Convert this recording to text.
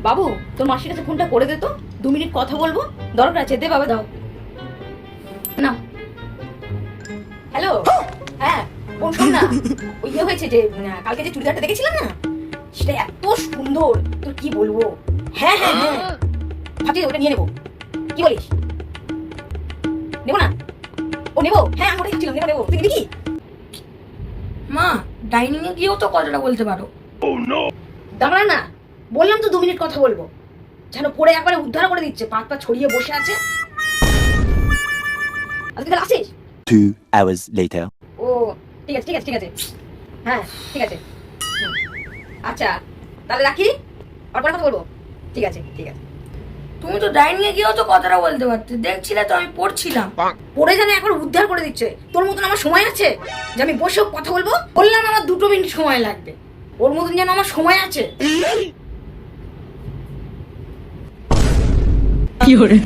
বাবু তোর মাসির কাছে ফোনটা করে দে তো, 2 মিনিট কথা বলবো, দরকার আছে। দে বাবা, দাও না। হ্যালো, হ্যাঁ বোন শোন না, ওই ইয়ে হয়েছে যে কালকে যে চুড়িদারটা দেখেছিলাম না, সেটা এত সুন্দর তোর কি বলবো। হ্যাঁ হ্যাঁ হ্যাঁ, ভাবছি ওটা নিয়ে নেবো, কি বলিস? নেবো না? ও নেবো, হ্যাঁ আমি ওটা দেখছিলাম, নেবো। তুই নিবি কি? মা, ডাইনিং এ গিয়েও তো কথাটা বলতে পারো। দাঁড়া না, বললাম তো 2 মিনিট কথা বলবো। যেন পরে একবারে উদ্ধার করে দিচ্ছে, পা ছড়িয়ে বসে আছে। আজকে তাহলে আসিস? 2 hours later. ও ঠিক আছে ঠিক আছে ঠিক আছে, হ্যাঁ ঠিক আছে। আচ্ছা তাহলে রাখি, আর পরে কথা বলবো। ঠিক আছে ঠিক আছে। তুমি তো ডাইনিং এ গিয়েও তো কথাটা বলতে পারতে, দেখছিলে তো আমি পড়ছিলাম। পরে যেন একবার উদ্ধার করে দিচ্ছে। তোর মতন আমার সময় আছে যে আমি বসে কথা বলবো? বললাম আমার 2 মিনিট সময় লাগবে, ওর মতন যেন আমার সময় আছে। কি করে